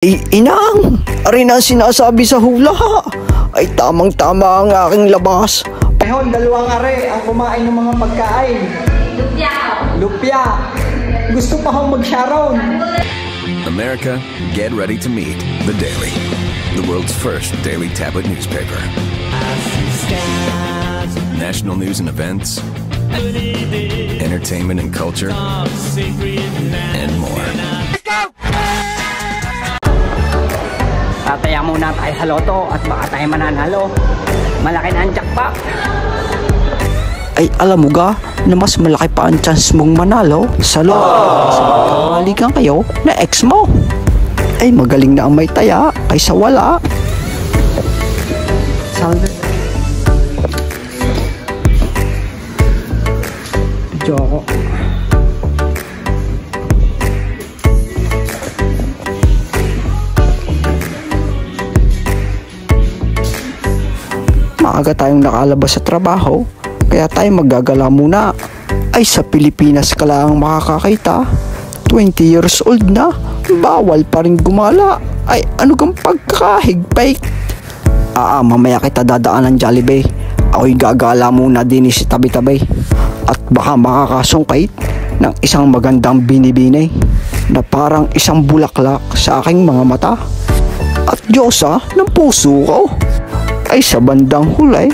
Inang, arin ang sinasabi sa hula. Ay tamang-tama ang aking labas. Ngayon, dalawang are ang kumain ng mga pagkain. Lupya. Lupya. Gusto pa akong mag-sharon. America, get ready to meet The Daily, the world's first daily tablet newspaper. National news and events, entertainment and culture, and more. Tataya muna tayo sa loto at baka tayo mananalo. Malaki na ang jackpot. Ay alam mo ga na mas malaki pa ang chance mong manalo sa loto sa pagkamaligan kayo na ex mo. Ay magaling na ang may taya kaysa wala. Salve. Joko. Maaga tayong nakalabas sa trabaho, kaya tayo maggagala muna. Ay sa Pilipinas ka lang makakakita, 20 years old na, bawal pa rin gumala. Ay ano kang pagkakahigpay? Mamaya kita dadaan ng Jollibee. Ako'y gagala muna din si tabi-tabi. At baka makakasungkait ng isang magandang binibini na parang isang bulaklak sa aking mga mata. At Diyosa ng puso ko. Ay sa bandang hulay,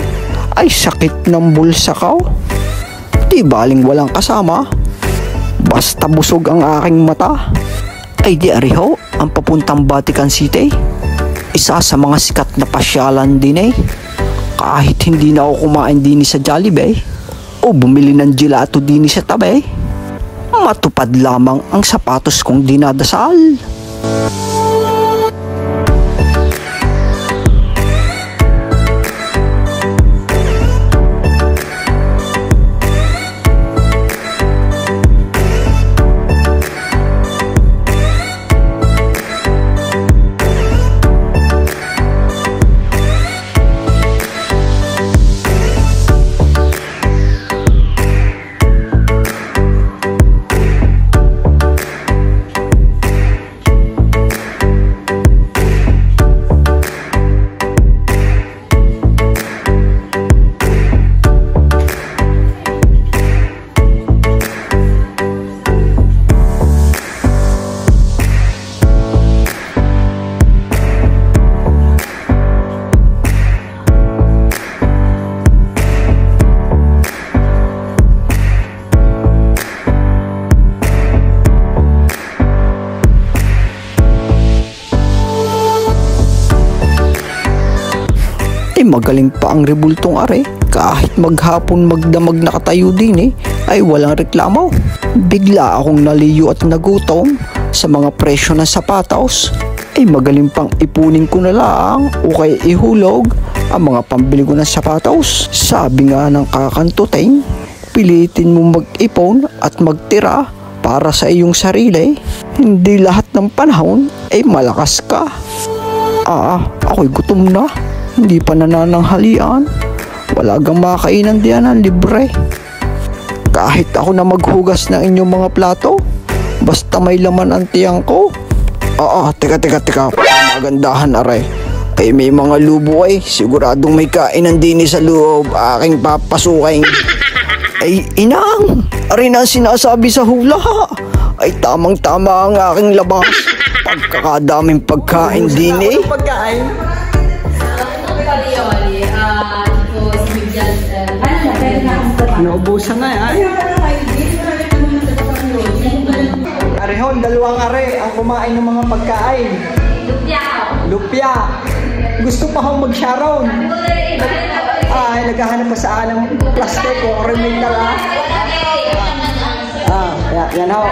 ay sakit ng bulsa ko. Di baling walang kasama, basta busog ang aking mata. Ay di ariho ang papuntang Vatican City, isa sa mga sikat na pasyalan din eh. Kahit hindi na ako kumain din sa Jollibee o bumili ng gelato din sa tabi, matupad lamang ang sapatos kong dinadasal. Magaling pa ang rebultong are, kahit maghapon magdamag nakatayo din ay walang reklamo. Bigla akong naliyo at nagutom sa mga presyo ng sapatos. Ay magaling pang ipunin ko na lang o kaya ihulog ang mga pambili ko ng sapatos. Sabi nga ng kakantuteng, pilitin mo mag-ipon at magtira para sa iyong sarili. Hindi lahat ng panahon ay malakas ka. Ako'y gutom na. Hindi pa nanananghalian. Wala gang makainan diyan ng libre. Kahit ako na maghugas ng inyong mga plato, basta may laman ang tiyang ko. Teka. Magandahan aray. Ay may mga lubo ay. Siguradong may kainan din sa loob. Aking papasukin. Ay inang, arin ang sinasabi sa hula. Ay tamang-tama ang aking labas. Pagkakadaming pagkain din eh. Pagkain? Naubusan na yan. Arehon, dalawang are ang kumain ng mga pagkain. Lupya. Lupya. Gusto pa akong mag-sharon. Ay, naghahanap pa sa anong plastic o remendal yan ho.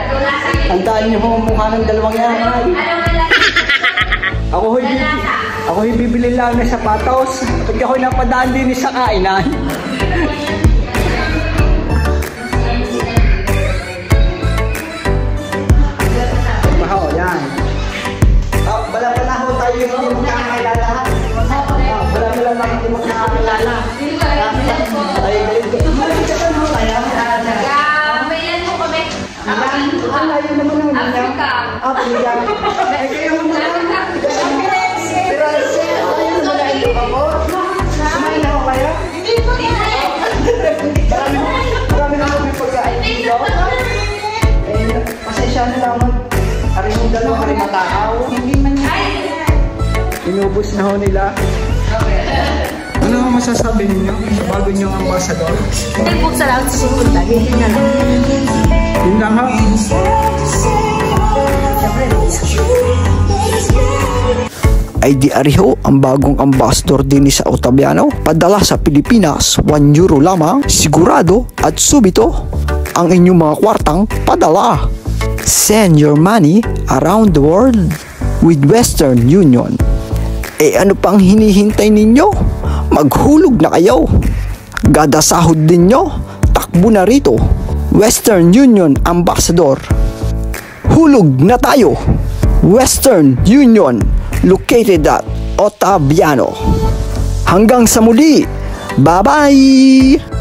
Tandaan niyo ho ang mukha ng dalawang yan. Ako'y bibili lang ng sapatos. Pag ako'y napadaan din sa kainan. Baho, yan. Bala ho tayo yung hindi magkakakilala. Bala lang hindi magkakakilala. Ay, galing. Malamig ka mo kaya? May yan mo kami. Ang layo naman ng Africa. Africa. Eh, kayo naman lang. Pero, ayun naman na ito ako. Sumayin ako kayo. Marami naman may pagkain dito. Eh, pasensya na naman. Aring yung dalawa ka rin matakaw. Inubos na ho nila. Ano ang masasabi ninyo sa bago niyong ambassador? Hindi po sa lahat susunod lagi. Yun na lang. Yun lang ha? Ay di ariho ang bagong ambassador din sa Ottaviano. Padala sa Pilipinas, 1 euro lamang. Sigurado at subito ang inyong mga kwartang padala. Send your money around the world with Western Union. Eh ano pang hinihintay ninyo? Maghulog na kayo. Gada sahod din nyo, takbo na rito. Western Union Ambassador. Hulog na tayo. Western Union, located at Ottaviano. Hanggang sa muli. Bye-bye!